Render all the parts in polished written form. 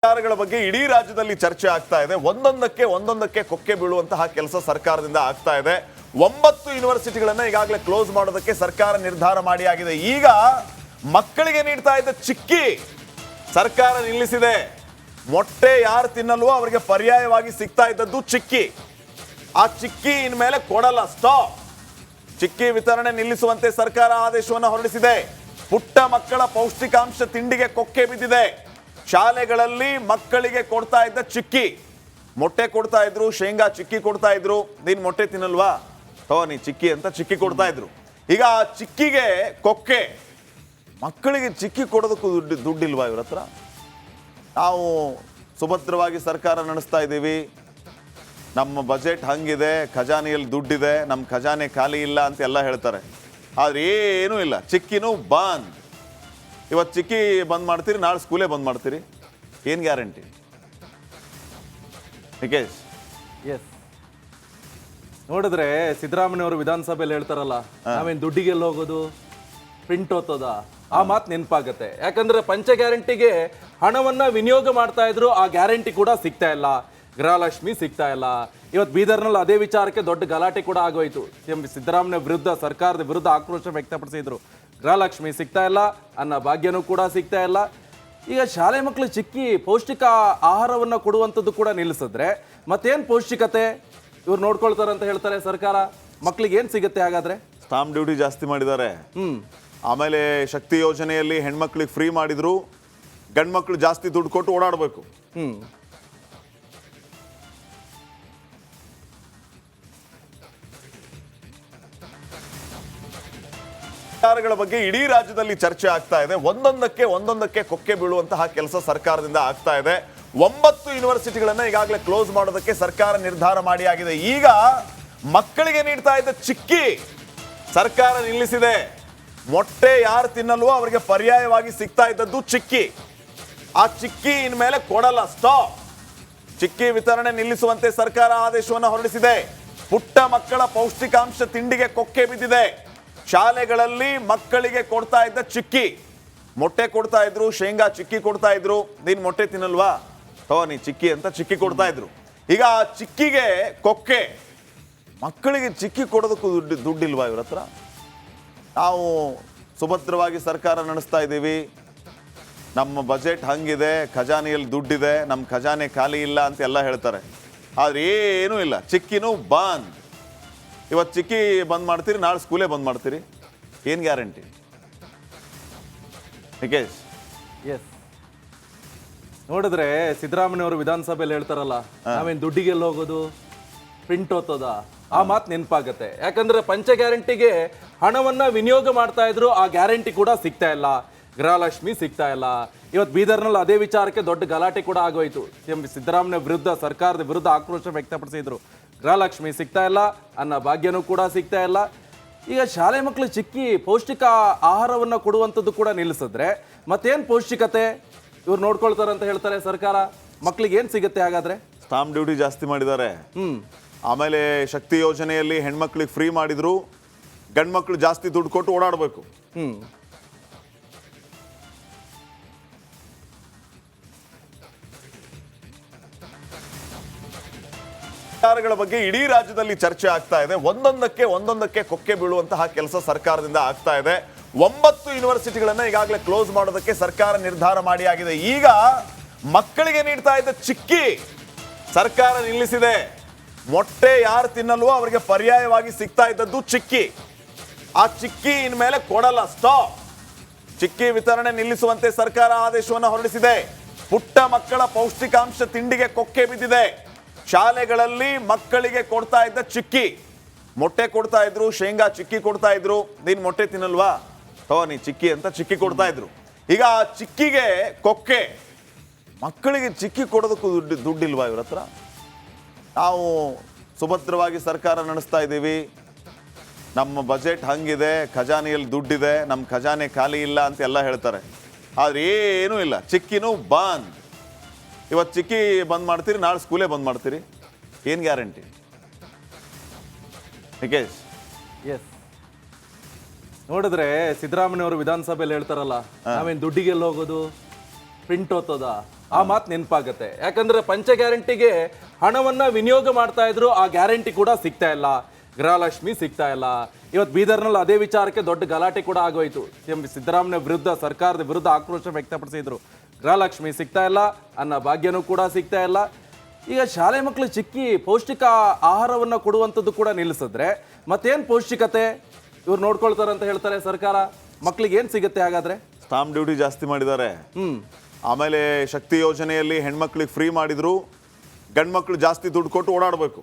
ಸರ್ಕಾರಗಳ ಬಗ್ಗೆ ಇಡೀ ರಾಜ್ಯದಲ್ಲಿ ಚರ್ಚೆ ಆಗ್ತಾ ಇದೆ. ಒಂದೊಂದಕ್ಕೆ ಕೊಕ್ಕೆ ಬೀಳುವಂತಹ ಕೆಲಸ ಸರ್ಕಾರದಿಂದ ಆಗ್ತಾ ಇದೆ. 9 ಯೂನಿವರ್ಸಿಟಿಗಳನ್ನ ಈಗಾಗಲೇ ಕ್ಲೋಸ್ ಮಾಡೋದಕ್ಕೆ ಸರ್ಕಾರ ನಿರ್ಧಾರ ಮಾಡಿ ಆಗಿದೆ. ಈಗ ಮಕ್ಕಳಿಗೆ ನೀಡ್ತಾ ಇದ್ದ ಚಿಕ್ಕಿ ಸರ್ಕಾರ ನಿಲ್ಲಿಸಿದೆ. ಮೊಟ್ಟೆ ಯಾರು ತಿನ್ನಲ್ವೋ ಅವರಿಗೆ ಪರ್ಯಾಯವಾಗಿ ಸಿಗ್ತಾ ಇದ್ದದ್ದು ಚಿಕ್ಕಿ. ಆ ಚಿಕ್ಕಿ ಇನ್ಮೇಲೆ ಕೊಡಲ್ಲ, ಸ್ಟಾಪ್. ಚಿಕ್ಕಿ ವಿತರಣೆ ನಿಲ್ಲಿಸುವಂತೆ ಸರ್ಕಾರ ಆದೇಶವನ್ನು ಹೊರಡಿಸಿದೆ. ಪುಟ್ಟ ಮಕ್ಕಳ ಪೌಷ್ಟಿಕಾಂಶ ತಿಂಡಿಗೆ ಕೊಕ್ಕೆ ಬಿದ್ದಿದೆ. ಶಾಲೆಗಳಲ್ಲಿ ಮಕ್ಕಳಿಗೆ ಕೊಡ್ತಾ ಇದ್ದ ಚಿಕ್ಕಿ, ಮೊಟ್ಟೆ ಕೊಡ್ತಾ ಇದ್ರು, ಶೇಂಗಾ ಚಿಕ್ಕಿ ಕೊಡ್ತಾ ಇದ್ರು. ನೀನ್ ಮೊಟ್ಟೆ ತಿನ್ನಲ್ವಾ, ನೀ ಚಿಕ್ಕಿ ಅಂತ ಚಿಕ್ಕಿ ಕೊಡ್ತಾ ಇದ್ರು. ಈಗ ಆ ಚಿಕ್ಕಿಗೆ ಕೊಕ್ಕೆ. ಮಕ್ಕಳಿಗೆ ಚಿಕ್ಕಿ ಕೊಡೋದಕ್ಕೂ ದುಡ್ಡಿಲ್ವಾ ಇವ್ರ ಹತ್ರ? ನಾವು ಸುಭದ್ರವಾಗಿ ಸರ್ಕಾರ ನಡೆಸ್ತಾ ಇದ್ದೀವಿ, ನಮ್ಮ ಬಜೆಟ್ ಹಂಗಿದೆ, ಖಜಾನೆಯಲ್ಲಿ ದುಡ್ಡಿದೆ, ನಮ್ಮ ಖಜಾನೆ ಖಾಲಿ ಇಲ್ಲ ಅಂತ ಎಲ್ಲ ಹೇಳ್ತಾರೆ. ಆದ್ರೆ ಏನೂ ಇಲ್ಲ. ಚಿಕ್ಕಿನೂ ಬಂದ್. ಇವತ್ತು ಚಿಕ್ಕಿ ಬಂದ್ ಮಾಡ್ತೀರಿ, ನಾಳೆ ಸ್ಕೂಲೇ ಬಂದ್ ಮಾಡ್ತೀರಿ. ಏನು ಗ್ಯಾರಂಟಿ? ನಿಕೇಶ್, ಎಸ್, ನೋಡಿದ್ರೆ ಸಿದ್ದರಾಮಯ್ಯವರು ವಿಧಾನಸಭೆಯಲ್ಲಿ ಹೇಳ್ತಾರಲ್ಲ, ನಾವೇನು ದುಡ್ಡಿಗೆಲ್ಲ ಹೋಗೋದು, ಪ್ರಿಂಟ್ ಓದ್ತದ, ಆ ಮಾತು ನೆನಪಾಗತ್ತೆ. ಯಾಕಂದ್ರೆ ಪಂಚ ಗ್ಯಾರಂಟಿಗೆ ಹಣವನ್ನ ವಿನಿಯೋಗ ಮಾಡ್ತಾ ಇದ್ರು, ಆ ಗ್ಯಾರಂಟಿ ಕೂಡ ಸಿಗ್ತಾ ಇಲ್ಲ. ಗೃಹಲಕ್ಷ್ಮಿ ಸಿಗ್ತಾ ಇಲ್ಲ. ಇವತ್ತು ಬೀದರ್ನಲ್ಲಿ ಅದೇ ವಿಚಾರಕ್ಕೆ ದೊಡ್ಡ ಗಲಾಟೆ ಕೂಡ ಆಗೋಯ್ತು. ಸಿಎಂ ಸಿದ್ದರಾಮಯ್ಯ ವಿರುದ್ಧ, ಸರ್ಕಾರದ ವಿರುದ್ಧ ಆಕ್ರೋಶ ವ್ಯಕ್ತಪಡಿಸಿದ್ರು. ಗೃಹಲಕ್ಷ್ಮಿ ಸಿಗ್ತಾ ಇಲ್ಲ, ಅನ್ನ ಭಾಗ್ಯನೂ ಕೂಡ ಸಿಗ್ತಾ ಇಲ್ಲ. ಈಗ ಶಾಲೆ ಮಕ್ಕಳು ಚಿಕ್ಕಿ ಪೌಷ್ಟಿಕ ಆಹಾರವನ್ನು ಕೊಡುವಂಥದ್ದು ಕೂಡ ನಿಲ್ಲಿಸಿದ್ರೆ ಮತ್ತೇನು ಪೌಷ್ಟಿಕತೆ ಇವ್ರು ನೋಡ್ಕೊಳ್ತಾರೆ ಅಂತ ಹೇಳ್ತಾರೆ ಸರ್ಕಾರ? ಮಕ್ಳಿಗೆ ಏನು ಸಿಗುತ್ತೆ ಹಾಗಾದ್ರೆ? ಸ್ಟಾಂಪ್ ಡ್ಯೂಟಿ ಜಾಸ್ತಿ ಮಾಡಿದ್ದಾರೆ. ಆಮೇಲೆ ಶಕ್ತಿ ಯೋಜನೆಯಲ್ಲಿ ಹೆಣ್ಮಕ್ಳಿಗೆ ಫ್ರೀ ಮಾಡಿದ್ರು, ಗಂಡು ಮಕ್ಳು ಜಾಸ್ತಿ ದುಡ್ಡು ಕೊಟ್ಟು ಓಡಾಡಬೇಕು. ಸರ್ಕಾರಗಳ ಬಗ್ಗೆ ಇಡೀ ರಾಜ್ಯದಲ್ಲಿ ಚರ್ಚೆ ಆಗ್ತಾ ಇದೆ. ಒಂದೊಂದಕ್ಕೆ ಕೊಕ್ಕೆ ಬೀಳುವಂತಹ ಕೆಲಸ ಸರ್ಕಾರದಿಂದ ಆಗ್ತಾ ಇದೆ. 9 ಯೂನಿವರ್ಸಿಟಿಗಳನ್ನ ಈಗಾಗಲೇ ಕ್ಲೋಸ್ ಮಾಡೋದಕ್ಕೆ ಸರ್ಕಾರ ನಿರ್ಧಾರ ಮಾಡಿ ಆಗಿದೆ. ಈಗ ಮಕ್ಕಳಿಗೆ ನೀಡ್ತಾ ಇದ್ದ ಚಿಕ್ಕಿ ಸರ್ಕಾರ ನಿಲ್ಲಿಸಿದೆ. ಮೊಟ್ಟೆ ಯಾರು ತಿನ್ನಲ್ವೋ ಅವರಿಗೆ ಪರ್ಯಾಯವಾಗಿ ಸಿಗ್ತಾ ಇದ್ದದ್ದು ಚಿಕ್ಕಿ. ಆ ಚಿಕ್ಕಿ ಇನ್ಮೇಲೆ ಕೊಡಲ್ಲ, ಸ್ಟಾಪ್. ಚಿಕ್ಕಿ ವಿತರಣೆ ನಿಲ್ಲಿಸುವಂತೆ ಸರ್ಕಾರ ಆದೇಶವನ್ನು ಹೊರಡಿಸಿದೆ. ಪುಟ್ಟ ಮಕ್ಕಳ ಪೌಷ್ಟಿಕಾಂಶ ತಿಂಡಿಗೆ ಕೊಕ್ಕೆ ಬಿದ್ದಿದೆ. ಶಾಲೆಗಳಲ್ಲಿ ಮಕ್ಕಳಿಗೆ ಕೊಡ್ತಾ ಇದ್ದ ಚಿಕ್ಕಿ, ಮೊಟ್ಟೆ ಕೊಡ್ತಾ ಇದ್ರು, ಶೇಂಗಾ ಚಿಕ್ಕಿ ಕೊಡ್ತಾ ಇದ್ರು. ನೀನ್ ಮೊಟ್ಟೆ ತಿನ್ನಲ್ವಾ, ನೀ ಚಿಕ್ಕಿ ಅಂತ ಚಿಕ್ಕಿ ಕೊಡ್ತಾ ಇದ್ರು. ಈಗ ಆ ಚಿಕ್ಕಿಗೆ ಕೊಕ್ಕೆ. ಮಕ್ಕಳಿಗೆ ಚಿಕ್ಕಿ ಕೊಡೋದಕ್ಕೂ ದುಡ್ಡಿಲ್ವಾ ಇವ್ರ ಹತ್ರ? ನಾವು ಸುಭದ್ರವಾಗಿ ಸರ್ಕಾರ ನಡೆಸ್ತಾ ಇದ್ದೀವಿ, ನಮ್ಮ ಬಜೆಟ್ ಹಂಗಿದೆ, ಖಜಾನೆಯಲ್ಲಿ ದುಡ್ಡಿದೆ, ನಮ್ಮ ಖಜಾನೆ ಖಾಲಿ ಇಲ್ಲ ಅಂತ ಎಲ್ಲ ಹೇಳ್ತಾರೆ. ಆದ್ರೆ ಏನೂ ಇಲ್ಲ. ಚಿಕ್ಕಿನೂ ಬಂದ್. ಇವತ್ತು ಚಿಕ್ಕಿ ಬಂದ್ ಮಾಡ್ತೀರಿ, ನಾಳೆ ಸ್ಕೂಲೇ ಬಂದ್ ಮಾಡ್ತೀರಿ. ಏನು ಗ್ಯಾರಂಟಿ? ನಿಕೇಶ್, ಎಸ್, ನೋಡಿದ್ರೆ ಸಿದ್ದರಾಮಯ್ಯವರು ವಿಧಾನಸಭೆಯಲ್ಲಿ ಹೇಳ್ತಾರಲ್ಲ, ನಾವೇನು ದುಡ್ಡಿಗೆಲ್ಲ ಹೋಗೋದು, ಪ್ರಿಂಟ್ ಓದ್ತದ, ಆ ಮಾತು ನೆನಪಾಗತ್ತೆ. ಯಾಕಂದ್ರೆ ಪಂಚ ಗ್ಯಾರಂಟಿಗೆ ಹಣವನ್ನ ವಿನಿಯೋಗ ಮಾಡ್ತಾ ಇದ್ರು, ಆ ಗ್ಯಾರಂಟಿ ಕೂಡ ಸಿಗ್ತಾ ಇಲ್ಲ. ಗೃಹಲಕ್ಷ್ಮಿ ಸಿಗ್ತಾ ಇಲ್ಲ. ಇವತ್ತು ಬೀದರ್ನಲ್ಲಿ ಅದೇ ವಿಚಾರಕ್ಕೆ ದೊಡ್ಡ ಗಲಾಟೆ ಕೂಡ ಆಗೋಯ್ತು. ಸಿಎಂ ಸಿದ್ದರಾಮಯ್ಯ ವಿರುದ್ಧ, ಸರ್ಕಾರದ ವಿರುದ್ಧ ಆಕ್ರೋಶ ವ್ಯಕ್ತಪಡಿಸಿದ್ರು. ಗೃಹಲಕ್ಷ್ಮಿ ಸಿಗ್ತಾ ಇಲ್ಲ, ಅನ್ನ ಭಾಗ್ಯನೂ ಕೂಡ ಸಿಗ್ತಾ ಇಲ್ಲ. ಈಗ ಶಾಲೆ ಮಕ್ಕಳು ಚಿಕ್ಕಿ ಪೌಷ್ಟಿಕ ಆಹಾರವನ್ನು ಕೊಡುವಂಥದ್ದು ಕೂಡ ನಿಲ್ಲಿಸಿದ್ರೆ ಮತ್ತೇನು ಪೌಷ್ಟಿಕತೆ ಇವ್ರು ನೋಡ್ಕೊಳ್ತಾರೆ ಅಂತ ಹೇಳ್ತಾರೆ ಸರ್ಕಾರ? ಮಕ್ಳಿಗೆ ಏನು ಸಿಗುತ್ತೆ ಹಾಗಾದ್ರೆ? ಸ್ಟಾಂಪ್ ಡ್ಯೂಟಿ ಜಾಸ್ತಿ ಮಾಡಿದ್ದಾರೆ. ಆಮೇಲೆ ಶಕ್ತಿ ಯೋಜನೆಯಲ್ಲಿ ಹೆಣ್ಮಕ್ಳಿಗೆ ಫ್ರೀ ಮಾಡಿದ್ರು, ಗಂಡು ಮಕ್ಳು ಜಾಸ್ತಿ ದುಡ್ಡು ಕೊಟ್ಟು ಓಡಾಡಬೇಕು. ಸರ್ಕಾರಗಳ ಬಗ್ಗೆ ಇಡೀ ರಾಜ್ಯದಲ್ಲಿ ಚರ್ಚೆ ಆಗ್ತಾ ಇದೆ. ಒಂದೊಂದಕ್ಕೆ ಕೊಕ್ಕೆ ಬೀಳುವಂತಹ ಕೆಲಸ ಸರ್ಕಾರದಿಂದ ಆಗ್ತಾ ಇದೆ. 9 ಯೂನಿವರ್ಸಿಟಿಗಳನ್ನ ಈಗಾಗಲೇ ಕ್ಲೋಸ್ ಮಾಡೋದಕ್ಕೆ ಸರ್ಕಾರ ನಿರ್ಧಾರ ಮಾಡಿ ಆಗಿದೆ. ಈಗ ಮಕ್ಕಳಿಗೆ ನೀಡ್ತಾ ಇದ್ದ ಚಿಕ್ಕಿ ಸರ್ಕಾರ ನಿಲ್ಲಿಸಿದೆ. ಮೊಟ್ಟೆ ಯಾರು ತಿನ್ನಲ್ವೋ ಅವರಿಗೆ ಪರ್ಯಾಯವಾಗಿ ಸಿಗ್ತಾ ಇದ್ದದ್ದು ಚಿಕ್ಕಿ. ಆ ಚಿಕ್ಕಿ ಇನ್ಮೇಲೆ ಕೊಡಲ್ಲ, ಸ್ಟಾಪ್. ಚಿಕ್ಕಿ ವಿತರಣೆ ನಿಲ್ಲಿಸುವಂತೆ ಸರ್ಕಾರ ಆದೇಶವನ್ನು ಹೊರಡಿಸಿದೆ. ಪುಟ್ಟ ಮಕ್ಕಳ ಪೌಷ್ಟಿಕಾಂಶ ತಿಂಡಿಗೆ ಕೊಕ್ಕೆ ಬಿದ್ದಿದೆ. ಶಾಲೆಗಳಲ್ಲಿ ಮಕ್ಕಳಿಗೆ ಕೊಡ್ತಾ ಇದ್ದ ಚಿಕ್ಕಿ, ಮೊಟ್ಟೆ ಕೊಡ್ತಾ ಇದ್ರು, ಶೇಂಗಾ ಚಿಕ್ಕಿ ಕೊಡ್ತಾ ಇದ್ರು. ನೀನ್ ಮೊಟ್ಟೆ ತಿನ್ನಲ್ವಾ, ನೀ ಚಿಕ್ಕಿ ಅಂತ ಚಿಕ್ಕಿ ಕೊಡ್ತಾ ಇದ್ರು. ಈಗ ಆ ಚಿಕ್ಕಿಗೆ ಕೊಕ್ಕೆ. ಮಕ್ಕಳಿಗೆ ಚಿಕ್ಕಿ ಕೊಡೋದಕ್ಕೂ ದುಡ್ಡಿಲ್ವಾ ಇವ್ರ ಹತ್ರ? ನಾವು ಸುಭದ್ರವಾಗಿ ಸರ್ಕಾರ ನಡೆಸ್ತಾ ಇದ್ದೀವಿ, ನಮ್ಮ ಬಜೆಟ್ ಹಂಗಿದೆ, ಖಜಾನೆಯಲ್ಲಿ ದುಡ್ಡಿದೆ, ನಮ್ಮ ಖಜಾನೆ ಖಾಲಿ ಇಲ್ಲ ಅಂತ ಎಲ್ಲ ಹೇಳ್ತಾರೆ. ಆದ್ರೆ ಏನೂ ಇಲ್ಲ. ಚಿಕ್ಕಿನೂ ಬಂದ್. ಇವತ್ತು ಚಿಕ್ಕಿ ಬಂದ್ ಮಾಡ್ತೀರಿ, ನಾಳೆ ಸ್ಕೂಲೇ ಬಂದ್ ಮಾಡ್ತೀರಿ. ಏನು ಗ್ಯಾರಂಟಿ? ನಿಕೇಶ್, ಎಸ್, ನೋಡಿದ್ರೆ ಸಿದ್ದರಾಮಯ್ಯವರು ವಿಧಾನಸಭೆಯಲ್ಲಿ ಹೇಳ್ತಾರಲ್ಲ, ನಾವೇನು ದುಡ್ಡಿಗೆಲ್ಲ ಹೋಗೋದು, ಪ್ರಿಂಟ್ ಓದ್ತದ, ಆ ಮಾತು ನೆನಪಾಗತ್ತೆ. ಯಾಕಂದ್ರೆ ಪಂಚ ಗ್ಯಾರಂಟಿಗೆ ಹಣವನ್ನ ವಿನಿಯೋಗ ಮಾಡ್ತಾ ಇದ್ರು, ಆ ಗ್ಯಾರಂಟಿ ಕೂಡ ಸಿಗ್ತಾ ಇಲ್ಲ. ಗೃಹಲಕ್ಷ್ಮಿ ಸಿಗ್ತಾ ಇಲ್ಲ. ಇವತ್ತು ಬೀದರ್ನಲ್ಲಿ ಅದೇ ವಿಚಾರಕ್ಕೆ ದೊಡ್ಡ ಗಲಾಟೆ ಕೂಡ ಆಗೋಯ್ತು. ಸಿಎಂ ಸಿದ್ದರಾಮಯ್ಯ ವಿರುದ್ಧ, ಸರ್ಕಾರದ ವಿರುದ್ಧ ಆಕ್ರೋಶ ವ್ಯಕ್ತಪಡಿಸಿದ್ರು. ಗೃಹಲಕ್ಷ್ಮಿ ಸಿಗ್ತಾ ಇಲ್ಲ, ಅನ್ನ ಭಾಗ್ಯನೂ ಕೂಡ ಸಿಗ್ತಾ ಇಲ್ಲ. ಈಗ ಶಾಲೆ ಮಕ್ಕಳು ಚಿಕ್ಕಿ ಪೌಷ್ಟಿಕ ಆಹಾರವನ್ನ ಕೊಡುವಂಥದ್ದು ಕೂಡ ನಿಲ್ಲಿಸಿದ್ರೆ ಮತ್ತೇನ್ ಪೌಷ್ಟಿಕತೆ ಇವ್ರು ನೋಡ್ಕೊಳ್ತಾರೆ ಅಂತ ಹೇಳ್ತಾರೆ ಸರ್ಕಾರ? ಮಕ್ಳಿಗೆ ಏನ್ ಸಿಗುತ್ತೆ ಹಾಗಾದ್ರೆ? ಸ್ಟಾಂಪ್ ಡ್ಯೂಟಿ ಜಾಸ್ತಿ ಮಾಡಿದ್ದಾರೆ. ಆಮೇಲೆ ಶಕ್ತಿ ಯೋಜನೆಯಲ್ಲಿ ಹೆಣ್ಮಕ್ಳಿಗೆ ಫ್ರೀ ಮಾಡಿದ್ರು, ಗಂಡು ಮಕ್ಳು ಜಾಸ್ತಿ ದುಡ್ಡು ಕೊಟ್ಟು ಓಡಾಡಬೇಕು.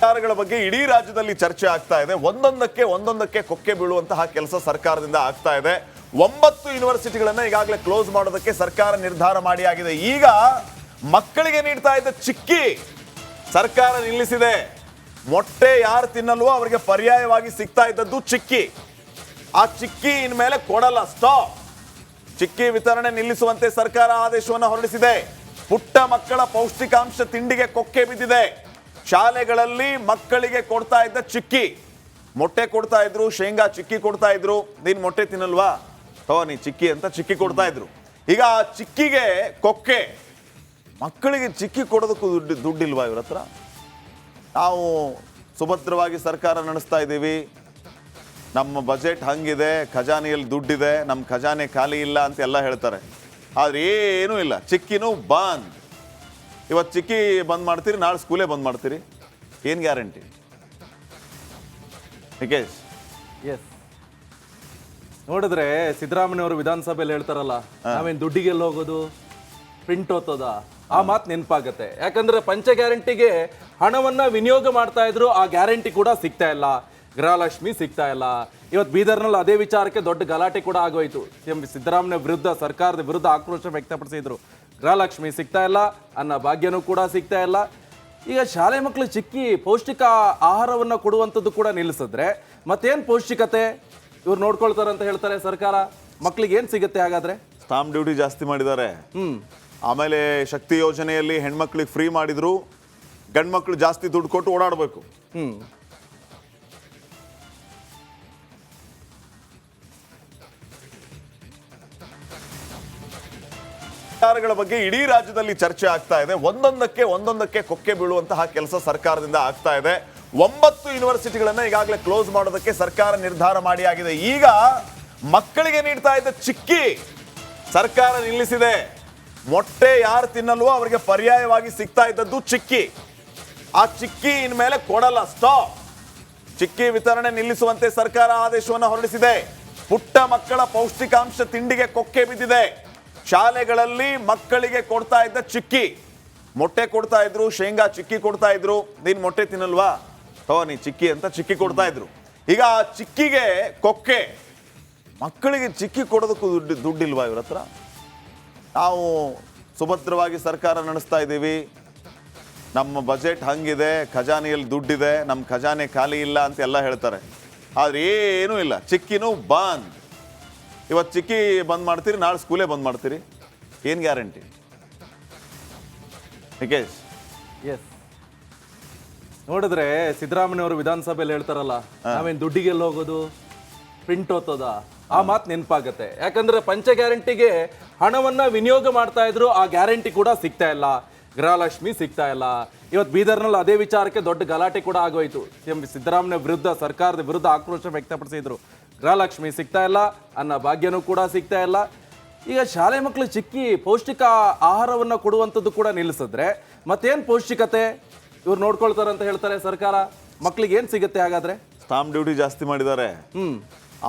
ಸರ್ಕಾರಗಳ ಬಗ್ಗೆ ಇಡೀ ರಾಜ್ಯದಲ್ಲಿ ಚರ್ಚೆ ಆಗ್ತಾ ಇದೆ. ಒಂದೊಂದಕ್ಕೆ ಕೊಕ್ಕೆ ಬೀಳುವಂತಹ ಕೆಲಸ ಸರ್ಕಾರದಿಂದ ಆಗ್ತಾ ಇದೆ. 9 ಯೂನಿವರ್ಸಿಟಿಗಳನ್ನ ಈಗಾಗಲೇ ಕ್ಲೋಸ್ ಮಾಡೋದಕ್ಕೆ ಸರ್ಕಾರ ನಿರ್ಧಾರ ಮಾಡಿ ಆಗಿದೆ. ಈಗ ಮಕ್ಕಳಿಗೆ ನೀಡ್ತಾ ಇದ್ದ ಚಿಕ್ಕಿ ಸರ್ಕಾರ ನಿಲ್ಲಿಸಿದೆ. ಮೊಟ್ಟೆ ಯಾರು ತಿನ್ನಲ್ವೋ ಅವರಿಗೆ ಪರ್ಯಾಯವಾಗಿ ಸಿಗ್ತಾ ಇದ್ದದ್ದು ಚಿಕ್ಕಿ. ಆ ಚಿಕ್ಕಿ ಇನ್ಮೇಲೆ ಕೊಡಲ್ಲ, ಸ್ಟಾಪ್. ಚಿಕ್ಕಿ ವಿತರಣೆ ನಿಲ್ಲಿಸುವಂತೆ ಸರ್ಕಾರ ಆದೇಶವನ್ನು ಹೊರಡಿಸಿದೆ. ಪುಟ್ಟ ಮಕ್ಕಳ ಪೌಷ್ಟಿಕಾಂಶ ತಿಂಡಿಗೆ ಕೊಕ್ಕೆ ಬಿದ್ದಿದೆ. ಶಾಲೆಗಳಲ್ಲಿ ಮಕ್ಕಳಿಗೆ ಕೊಡ್ತಾ ಇದ್ದ ಚಿಕ್ಕಿ, ಮೊಟ್ಟೆ ಕೊಡ್ತಾ ಇದ್ರು, ಶೇಂಗಾ ಚಿಕ್ಕಿ ಕೊಡ್ತಾ ಇದ್ರು. ನೀನ್ ಮೊಟ್ಟೆ ತಿನ್ನಲ್ವಾ, ನೀ ಚಿಕ್ಕಿ ಅಂತ ಚಿಕ್ಕಿ ಕೊಡ್ತಾ ಇದ್ರು. ಈಗ ಆ ಚಿಕ್ಕಿಗೆ ಕೊಕ್ಕೆ. ಮಕ್ಕಳಿಗೆ ಚಿಕ್ಕಿ ಕೊಡೋದಕ್ಕೂ ದುಡ್ಡಿಲ್ವಾ ಇವ್ರ ಹತ್ರ? ನಾವು ಸುಭದ್ರವಾಗಿ ಸರ್ಕಾರ ನಡೆಸ್ತಾ ಇದ್ದೀವಿ, ನಮ್ಮ ಬಜೆಟ್ ಹಂಗಿದೆ, ಖಜಾನೆಯಲ್ಲಿ ದುಡ್ಡಿದೆ, ನಮ್ಮ ಖಜಾನೆ ಖಾಲಿ ಇಲ್ಲ ಅಂತ ಎಲ್ಲ ಹೇಳ್ತಾರೆ. ಆದ್ರೆ ಏನೂ ಇಲ್ಲ. ಚಿಕ್ಕಿನೂ ಬಂದ್. ಇವತ್ತು ಚಿಕ್ಕಿ ಬಂದ್ ಮಾಡ್ತೀರಿ, ನಾಳೆ ಸ್ಕೂಲೇ ಬಂದ್ ಮಾಡ್ತೀರಿ. ಏನ್ ಗ್ಯಾರಂಟಿ? ನಿಕೇಶ್, ಎಸ್, ನೋಡಿದ್ರೆ ಸಿದ್ದರಾಮಯ್ಯವರು ವಿಧಾನಸಭೆಯಲ್ಲಿ ಹೇಳ್ತಾರಲ್ಲ, ನಾವೇನ್ ದುಡ್ಡಿಗೆಲ್ಲ ಹೋಗೋದು, ಪ್ರಿಂಟ್ ಓದ್ತದ, ಆ ಮಾತು ನೆನಪಾಗತ್ತೆ. ಯಾಕಂದ್ರೆ ಪಂಚ ಗ್ಯಾರಂಟಿಗೆ ಹಣವನ್ನ ವಿನಿಯೋಗ ಮಾಡ್ತಾ ಇದ್ರು, ಆ ಗ್ಯಾರಂಟಿ ಕೂಡ ಸಿಗ್ತಾ ಇಲ್ಲ. ಗೃಹಲಕ್ಷ್ಮಿ ಸಿಗ್ತಾ ಇಲ್ಲ. ಇವತ್ತು ಬೀದರ್ನಲ್ಲಿ ಅದೇ ವಿಚಾರಕ್ಕೆ ದೊಡ್ಡ ಗಲಾಟೆ ಕೂಡ ಆಗೋಯ್ತು. ಸಿಎಂ ಸಿದ್ದರಾಮಯ್ಯ ವಿರುದ್ಧ, ಸರ್ಕಾರದ ವಿರುದ್ಧ ಆಕ್ರೋಶ ವ್ಯಕ್ತಪಡಿಸಿದ್ರು. ಗೃಹಲಕ್ಷ್ಮಿ ಸಿಗ್ತಾ ಇಲ್ಲ, ಅನ್ನ ಭಾಗ್ಯನೂ ಕೂಡ ಸಿಗ್ತಾ ಇಲ್ಲ. ಈಗ ಶಾಲೆ ಮಕ್ಕಳು ಚಿಕ್ಕಿ ಪೌಷ್ಟಿಕ ಆಹಾರವನ್ನ ಕೊಡುವಂಥದ್ದು ಕೂಡ ನಿಲ್ಲಿಸಿದ್ರೆ ಮತ್ತೇನ್ ಪೌಷ್ಟಿಕತೆ ಇವ್ರು ನೋಡ್ಕೊಳ್ತಾರೆ ಅಂತ ಹೇಳ್ತಾರೆ ಸರ್ಕಾರ? ಮಕ್ಳಿಗೆ ಏನ್ ಸಿಗುತ್ತೆ ಹಾಗಾದ್ರೆ? ಸ್ಟಾಂಪ್ ಡ್ಯೂಟಿ ಜಾಸ್ತಿ ಮಾಡಿದ್ದಾರೆ. ಆಮೇಲೆ ಶಕ್ತಿ ಯೋಜನೆಯಲ್ಲಿ ಹೆಣ್ಮಕ್ಳಿಗೆ ಫ್ರೀ ಮಾಡಿದ್ರು, ಗಂಡು ಮಕ್ಳು ಜಾಸ್ತಿ ದುಡ್ಡು ಕೊಟ್ಟು ಓಡಾಡಬೇಕು. ಸರ್ಕಾರಗಳ ಬಗ್ಗೆ ಇಡೀ ರಾಜ್ಯದಲ್ಲಿ ಚರ್ಚೆ ಆಗ್ತಾ ಇದೆ. ಒಂದೊಂದಕ್ಕೆ ಕೊಕ್ಕೆ ಬೀಳುವಂತಹ ಕೆಲಸ ಸರ್ಕಾರದಿಂದ ಆಗ್ತಾ ಇದೆ. 9 ಯೂನಿವರ್ಸಿಟಿಗಳನ್ನ ಈಗಾಗಲೇ ಕ್ಲೋಸ್ ಮಾಡೋದಕ್ಕೆ ಸರ್ಕಾರ ನಿರ್ಧಾರ ಮಾಡಿ ಆಗಿದೆ. ಈಗ ಮಕ್ಕಳಿಗೆ ನೀಡ್ತಾ ಇದ್ದ ಚಿಕ್ಕಿ ಸರ್ಕಾರ ನಿಲ್ಲಿಸಿದೆ. ಮೊಟ್ಟೆ ಯಾರು ತಿನ್ನಲ್ವೋ ಅವರಿಗೆ ಪರ್ಯಾಯವಾಗಿ ಸಿಗ್ತಾ ಇದ್ದದ್ದು ಚಿಕ್ಕಿ. ಆ ಚಿಕ್ಕಿ ಇನ್ಮೇಲೆ ಕೊಡಲ್ಲ, ಸ್ಟಾಪ್. ಚಿಕ್ಕಿ ವಿತರಣೆ ನಿಲ್ಲಿಸುವಂತೆ ಸರ್ಕಾರ ಆದೇಶವನ್ನು ಹೊರಡಿಸಿದೆ. ಪುಟ್ಟ ಮಕ್ಕಳ ಪೌಷ್ಟಿಕಾಂಶ ತಿಂಡಿಗೆ ಕೊಕ್ಕೆ ಬಿದ್ದಿದೆ. ಶಾಲೆಗಳಲ್ಲಿ ಮಕ್ಕಳಿಗೆ ಕೊಡ್ತಾ ಇದ್ದ ಚಿಕ್ಕಿ, ಮೊಟ್ಟೆ ಕೊಡ್ತಾ ಇದ್ರು, ಶೇಂಗಾ ಚಿಕ್ಕಿ ಕೊಡ್ತಾ ಇದ್ರು. ನೀನ್ ಮೊಟ್ಟೆ ತಿನ್ನಲ್ವಾ, ನೀ ಚಿಕ್ಕಿ ಅಂತ ಚಿಕ್ಕಿ ಕೊಡ್ತಾ ಇದ್ರು. ಈಗ ಆ ಚಿಕ್ಕಿಗೆ ಕೊಕ್ಕೆ. ಮಕ್ಕಳಿಗೆ ಚಿಕ್ಕಿ ಕೊಡೋದಕ್ಕೂ ದುಡ್ಡಿಲ್ವಾ ಇವ್ರ ಹತ್ರ? ನಾವು ಸುಭದ್ರವಾಗಿ ಸರ್ಕಾರ ನಡೆಸ್ತಾ ಇದ್ದೀವಿ, ನಮ್ಮ ಬಜೆಟ್ ಹಂಗಿದೆ, ಖಜಾನೆಯಲ್ಲಿ ದುಡ್ಡಿದೆ, ನಮ್ಮ ಖಜಾನೆ ಖಾಲಿ ಇಲ್ಲ ಅಂತ ಎಲ್ಲ ಹೇಳ್ತಾರೆ. ಆದ್ರೆ ಏನೂ ಇಲ್ಲ. ಚಿಕ್ಕಿನೂ ಬಂದ್. ಇವತ್ತು ಚಿಕ್ಕಿ ಬಂದ್ ಮಾಡ್ತೀರಿ, ನಾಳೆ ಸ್ಕೂಲೇ ಬಂದ್ ಮಾಡ್ತೀರಿ. ಏನ್ ಗ್ಯಾರಂಟಿ? ನಿಕೇಶ್, ಎಸ್, ನೋಡಿದ್ರೆ ಸಿದ್ದರಾಮಯ್ಯವರು ವಿಧಾನಸಭೆಯಲ್ಲಿ ಹೇಳ್ತಾರಲ್ಲ, ನಾವೇನ್ ದುಡ್ಡಿಗೆಲ್ಲ ಹೋಗೋದು, ಪ್ರಿಂಟ್ ಓದ್ತದ, ಆ ಮಾತು ನೆನಪಾಗತ್ತೆ. ಯಾಕಂದ್ರೆ ಪಂಚ ಗ್ಯಾರಂಟಿಗೆ ಹಣವನ್ನ ವಿನಿಯೋಗ ಮಾಡ್ತಾ ಇದ್ರು, ಆ ಗ್ಯಾರಂಟಿ ಕೂಡ ಸಿಗ್ತಾ ಇಲ್ಲ. ಗೃಹಲಕ್ಷ್ಮಿ ಸಿಗ್ತಾ ಇಲ್ಲ. ಇವತ್ತು ಬೀದರ್ನಲ್ಲಿ ಅದೇ ವಿಚಾರಕ್ಕೆ ದೊಡ್ಡ ಗಲಾಟೆ ಕೂಡ ಆಗೋಯ್ತು. ಸಿಎಂ ಸಿದ್ದರಾಮಯ್ಯ ವಿರುದ್ಧ, ಸರ್ಕಾರದ ವಿರುದ್ಧ ಆಕ್ರೋಶ ವ್ಯಕ್ತಪಡಿಸಿದ್ರು. ಗೃಹಲಕ್ಷ್ಮಿ ಸಿಗ್ತಾ ಇಲ್ಲ, ಅನ್ನ ಭಾಗ್ಯನೂ ಕೂಡ ಸಿಗ್ತಾ ಇಲ್ಲ. ಈಗ ಶಾಲೆ ಮಕ್ಕಳು ಚಿಕ್ಕಿ ಪೌಷ್ಟಿಕ ಆಹಾರವನ್ನ ಕೊಡುವಂಥದ್ದು ಕೂಡ ನಿಲ್ಲಿಸಿದ್ರೆ ಮತ್ತೇನ್ ಪೌಷ್ಟಿಕತೆ ಇವ್ರು ನೋಡ್ಕೊಳ್ತಾರೆ ಅಂತ ಹೇಳ್ತಾರೆ ಸರ್ಕಾರ? ಮಕ್ಳಿಗೆ ಏನ್ ಸಿಗುತ್ತೆ ಹಾಗಾದ್ರೆ? ಸ್ಟಾಂಪ್ ಡ್ಯೂಟಿ ಜಾಸ್ತಿ ಮಾಡಿದ್ದಾರೆ.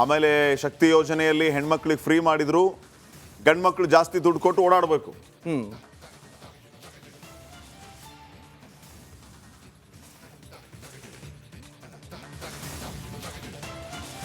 ಆಮೇಲೆ ಶಕ್ತಿ ಯೋಜನೆಯಲ್ಲಿ ಹೆಣ್ಮಕ್ಳಿಗೆ ಫ್ರೀ ಮಾಡಿದ್ರು, ಗಂಡು ಮಕ್ಳು ಜಾಸ್ತಿ ದುಡ್ಡು ಕೊಟ್ಟು ಓಡಾಡಬೇಕು.